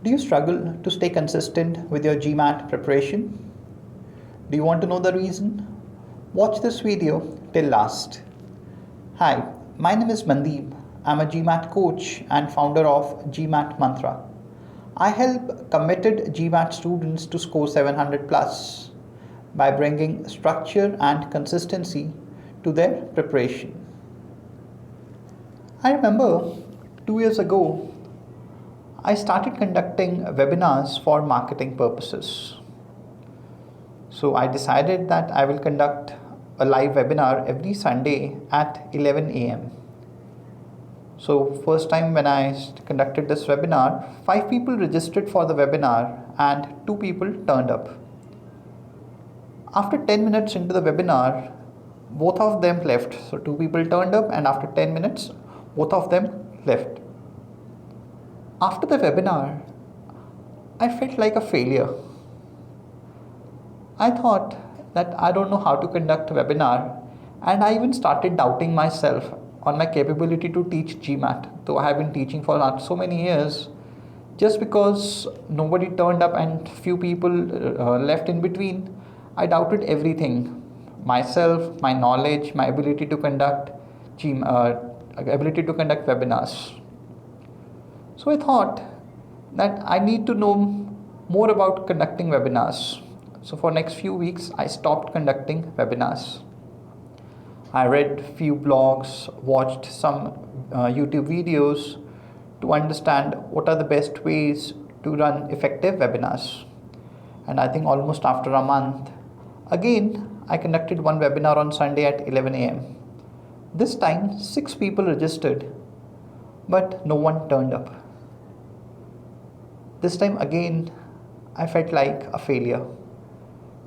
Do you struggle to stay consistent with your GMAT preparation? Do you want to know the reason? Watch this video till last. Hi, my name is Mandeep. I'm a GMAT coach and founder of GMAT Mantra. I help committed GMAT students to score 700 plus by bringing structure and consistency to their preparation. I remember 2 years ago, I started conducting webinars for marketing purposes. So I decided that I will conduct a live webinar every Sunday at 11 a.m. So first time when I conducted this webinar, 5 people registered for the webinar and 2 people turned up. After 10 minutes into the webinar, both of them left. So 2 people turned up and after 10 minutes, both of them left. After the webinar, I felt like a failure. I thought that I don't know how to conduct a webinar, and I even started doubting myself on my capability to teach GMAT, though I have been teaching for so many years. Just because nobody turned up and few people left in between, I doubted everything. Myself, my knowledge, my ability to conduct webinars. So I thought that I need to know more about conducting webinars. So for next few weeks, I stopped conducting webinars. I read few blogs, watched some YouTube videos to understand what are the best ways to run effective webinars. And I think almost after a month, again, I conducted one webinar on Sunday at 11 a.m. This time, 6 people registered, but no one turned up. This time again, I felt like a failure.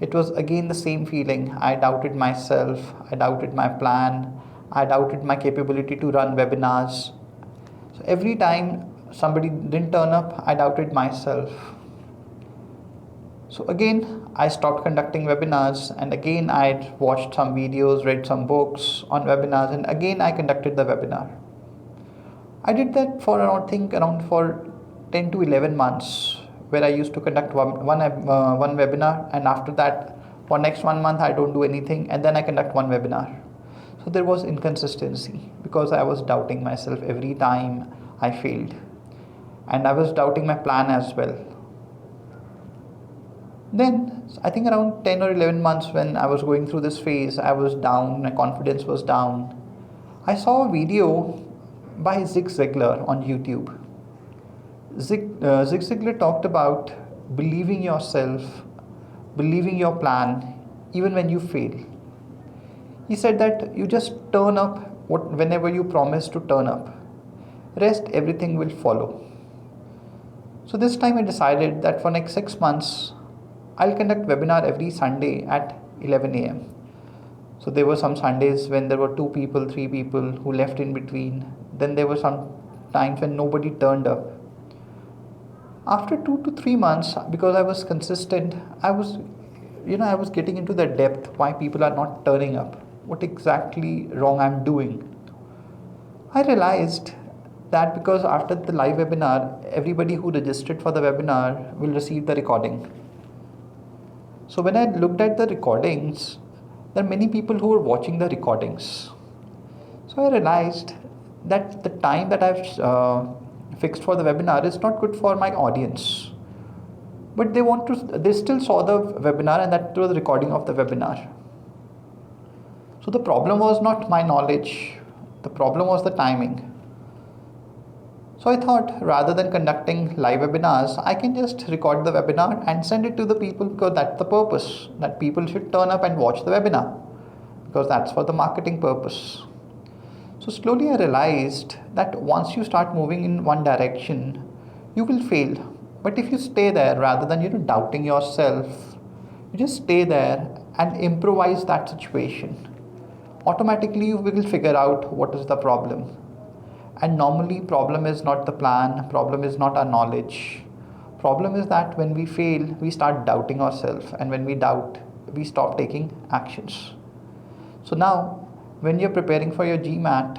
It was again the same feeling. I doubted myself, I doubted my plan, I doubted my capability to run webinars. So every time somebody didn't turn up, I doubted myself. So again, I stopped conducting webinars, and again I watched some videos, read some books on webinars, and again I conducted the webinar. I did that for around 10 to 11 months, where I used to conduct one webinar, and after that for next 1 month I don't do anything, and then I conduct one webinar. So there was inconsistency because I was doubting myself every time I failed, and I was doubting my plan as well. Then I think around 10 or 11 months when I was going through this phase, I was down, my confidence was down. I saw a video by Zig Ziglar on YouTube. Zig Ziglar talked about believing yourself, believing your plan, even when you fail. He said that you just turn up whenever you promise to turn up. Rest, everything will follow. So this time I decided that for next 6 months, I'll conduct webinar every Sunday at 11 a.m. So there were some Sundays when there were 2 people, 3 people who left in between. Then there were some times when nobody turned up. After 2 to 3 months, because I was consistent, I was getting into the depth why people are not turning up, what exactly wrong I'm doing. I realized that because after the live webinar, everybody who registered for the webinar will receive the recording. So when I looked at the recordings, there are many people who are watching the recordings. So I realized that the time that I've fixed for the webinar is not good for my audience, but they still saw the webinar, and that was the recording of the webinar. So the problem was not my knowledge, the problem was the timing. So I thought rather than conducting live webinars, I can just record the webinar and send it to the people, because that's the purpose, that people should turn up and watch the webinar, because that's for the marketing purpose. So slowly I realized that once you start moving in one direction, you will fail. But if you stay there rather than doubting yourself, you just stay there and improvise that situation. Automatically you will figure out what is the problem. And normally problem is not the plan, problem is not our knowledge. Problem is that when we fail, we start doubting ourselves, and when we doubt, we stop taking actions. So now when you're preparing for your GMAT,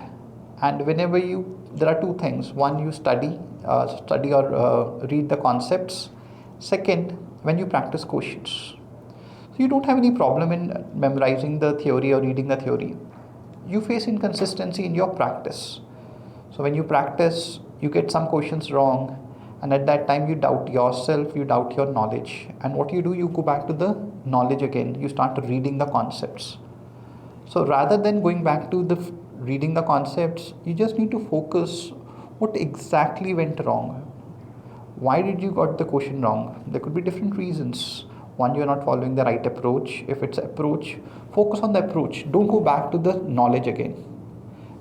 and there are 2 things. One, you study study or read the concepts. Second, when you practice questions. So you don't have any problem in memorizing the theory or reading the theory. You face inconsistency in your practice. So when you practice, you get some questions wrong, and at that time you doubt yourself, you doubt your knowledge. And what you do, you go back to the knowledge again. You start reading the concepts. So rather than going back to the reading the concepts, you just need to focus what exactly went wrong. Why did you got the question wrong? There could be different reasons. One, you're not following the right approach. If it's approach, focus on the approach. Don't go back to the knowledge again.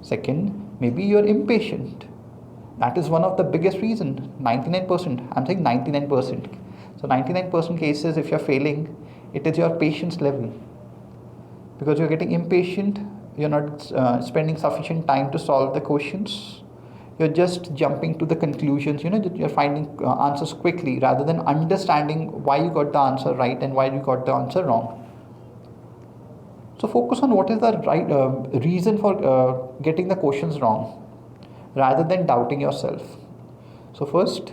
Second, maybe you're impatient. That is one of the biggest reasons. 99%. I'm saying 99%. So 99% cases, if you're failing, it is your patience level. Because you're getting impatient, you're not spending sufficient time to solve the questions. You're just jumping to the conclusions, that you're finding answers quickly rather than understanding why you got the answer right and why you got the answer wrong. So focus on what is the right reason for getting the questions wrong rather than doubting yourself. So first,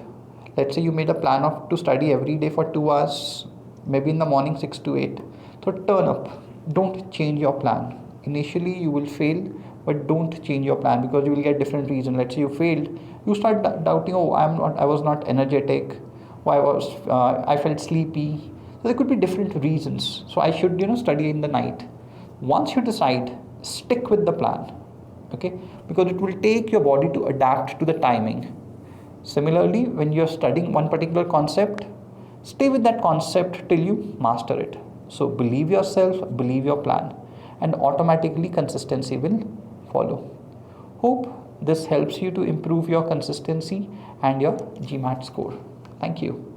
let's say you made a plan to study every day for 2 hours, maybe in the morning 6 to 8. So turn up. Don't change your plan. Initially you will fail, but don't change your plan because you will get different reasons. Let's say you failed, you start doubting, I was not energetic, I felt sleepy. So there could be different reasons. So I should study in the night. Once you decide, stick with the plan, okay, because it will take your body to adapt to the timing. Similarly, when you're studying one particular concept, stay with that concept till you master it. So believe yourself, believe your plan, and automatically consistency will follow. Hope this helps you to improve your consistency and your GMAT score. Thank you.